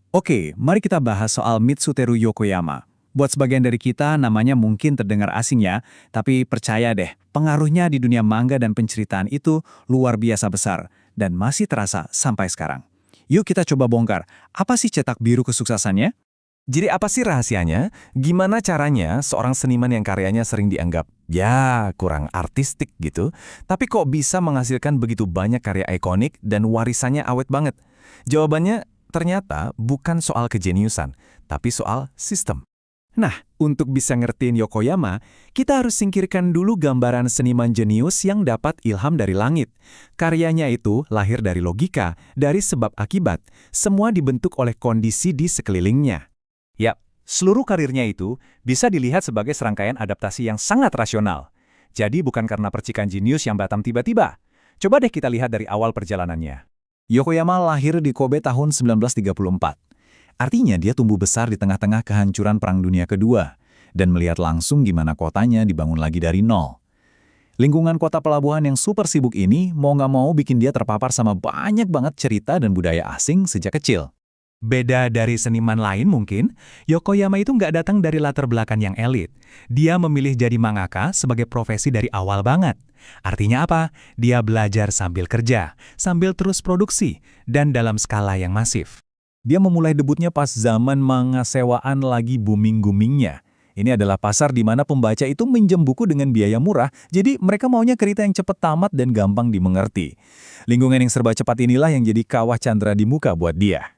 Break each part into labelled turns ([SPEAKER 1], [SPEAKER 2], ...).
[SPEAKER 1] Oke, mari kita bahas soal Mitsuteru Yokoyama. Buat sebagian dari kita, namanya mungkin terdengar asing ya, tapi percaya deh, pengaruhnya di dunia manga dan penceritaan itu luar biasa besar, dan masih terasa sampai sekarang. Yuk kita coba bongkar, apa sih cetak biru kesuksesannya?
[SPEAKER 2] Jadi apa sih rahasianya? Gimana caranya seorang seniman yang karyanya sering dianggap, ya kurang artistik gitu, tapi kok bisa menghasilkan begitu banyak karya ikonik dan warisannya awet banget? Jawabannya ternyata bukan soal kejeniusan, tapi soal sistem.
[SPEAKER 1] Nah, untuk bisa ngertiin Yokoyama, kita harus singkirkan dulu gambaran seniman jenius yang dapat ilham dari langit. Karyanya itu lahir dari logika, dari sebab akibat, semua dibentuk oleh kondisi di sekelilingnya.
[SPEAKER 3] Yap, seluruh karirnya itu bisa dilihat sebagai serangkaian adaptasi yang sangat rasional. Jadi bukan karena percikan jenius yang batam tiba-tiba. Coba deh kita lihat dari awal perjalanannya.
[SPEAKER 1] Yokoyama lahir di Kobe tahun 1934. Artinya dia tumbuh besar di tengah-tengah kehancuran Perang Dunia Kedua dan melihat langsung gimana kotanya dibangun lagi dari nol. Lingkungan kota pelabuhan yang super sibuk ini mau nggak mau bikin dia terpapar sama banyak banget cerita dan budaya asing sejak kecil.
[SPEAKER 3] Beda dari seniman lain mungkin, Yokoyama itu nggak datang dari latar belakang yang elit. Dia memilih jadi mangaka sebagai profesi dari awal banget. Artinya apa? Dia belajar sambil kerja, sambil terus produksi, dan dalam skala yang masif.
[SPEAKER 1] Dia memulai debutnya pas zaman manga sewaan lagi booming-boomingnya. Ini adalah pasar di mana pembaca itu minjem buku dengan biaya murah, jadi mereka maunya cerita yang cepat tamat dan gampang dimengerti. Lingkungan yang serba cepat inilah yang jadi kawah candra di muka buat dia.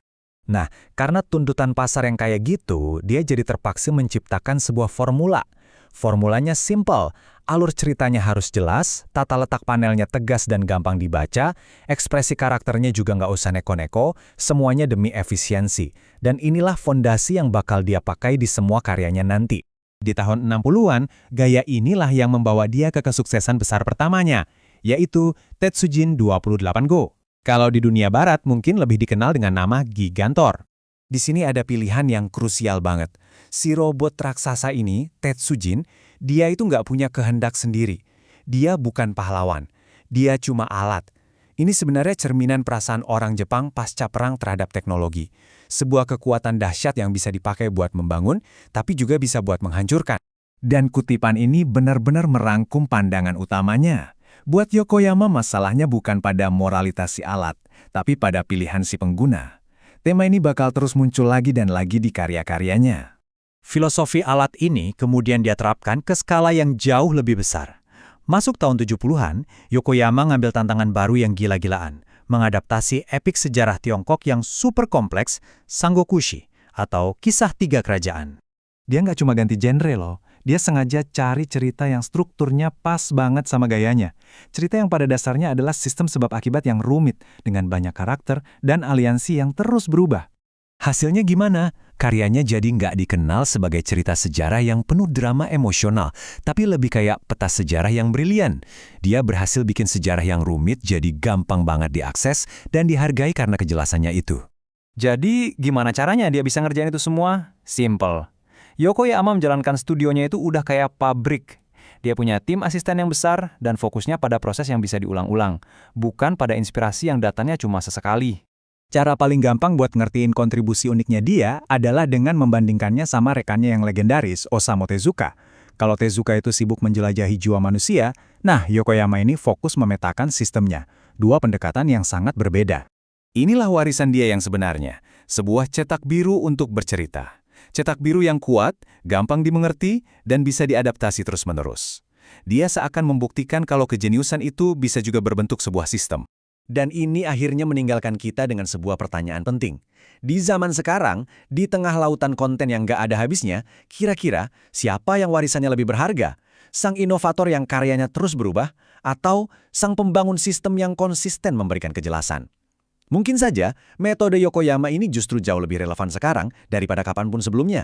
[SPEAKER 3] Nah, karena tuntutan pasar yang kayak gitu, dia jadi terpaksa menciptakan sebuah formula. Formulanya simple, alur ceritanya harus jelas, tata letak panelnya tegas dan gampang dibaca, ekspresi karakternya juga nggak usah neko-neko, semuanya demi efisiensi. Dan inilah fondasi yang bakal dia pakai di semua karyanya nanti. Di tahun 60-an, gaya inilah yang membawa dia ke kesuksesan besar pertamanya, yaitu Tetsujin 28 Go. Kalau di dunia barat mungkin lebih dikenal dengan nama Gigantor. Di sini ada pilihan yang krusial banget. Si robot raksasa ini, Tetsujin, dia itu nggak punya kehendak sendiri. Dia bukan pahlawan. Dia cuma alat. Ini sebenarnya cerminan perasaan orang Jepang pasca perang terhadap teknologi. Sebuah kekuatan dahsyat yang bisa dipakai buat membangun, tapi juga bisa buat menghancurkan. Dan kutipan ini benar-benar merangkum pandangan utamanya. Buat Yokoyama masalahnya bukan pada moralitas si alat, tapi pada pilihan si pengguna. Tema ini bakal terus muncul lagi dan lagi di karya-karyanya. Filosofi alat ini kemudian dia terapkan ke skala yang jauh lebih besar. Masuk tahun 70-an, Yokoyama ngambil tantangan baru yang gila-gilaan, mengadaptasi epik sejarah Tiongkok yang super kompleks, Sangokushi, atau Kisah Tiga Kerajaan. Dia nggak cuma ganti genre loh, dia sengaja cari cerita yang strukturnya pas banget sama gayanya. Cerita yang pada dasarnya adalah sistem sebab akibat yang rumit, dengan banyak karakter dan aliansi yang terus berubah. Hasilnya gimana? Karyanya jadi nggak dikenal sebagai cerita sejarah yang penuh drama emosional, tapi lebih kayak peta sejarah yang brilian. Dia berhasil bikin sejarah yang rumit jadi gampang banget diakses dan dihargai karena kejelasannya itu. Jadi, gimana caranya dia bisa ngerjain itu semua? Simple. Yokoyama menjalankan studionya itu udah kayak pabrik. Dia punya tim asisten yang besar dan fokusnya pada proses yang bisa diulang-ulang, bukan pada inspirasi yang datangnya cuma sesekali. Cara paling gampang buat ngertiin kontribusi uniknya dia adalah dengan membandingkannya sama rekannya yang legendaris, Osamu Tezuka. Kalau Tezuka itu sibuk menjelajahi jiwa manusia, nah Yokoyama ini fokus memetakan sistemnya. Dua pendekatan yang sangat berbeda. Inilah warisan dia yang sebenarnya, sebuah cetak biru untuk bercerita. Cetak biru yang kuat, gampang dimengerti, dan bisa diadaptasi terus-menerus. Dia seakan membuktikan kalau kejeniusan itu bisa juga berbentuk sebuah sistem. Dan ini akhirnya meninggalkan kita dengan sebuah pertanyaan penting. Di zaman sekarang, di tengah lautan konten yang gak ada habisnya, kira-kira siapa yang warisannya lebih berharga? Sang inovator yang karyanya terus berubah, atau sang pembangun sistem yang konsisten memberikan kejelasan? Mungkin saja, metode Yokoyama ini justru jauh lebih relevan sekarang daripada kapanpun sebelumnya.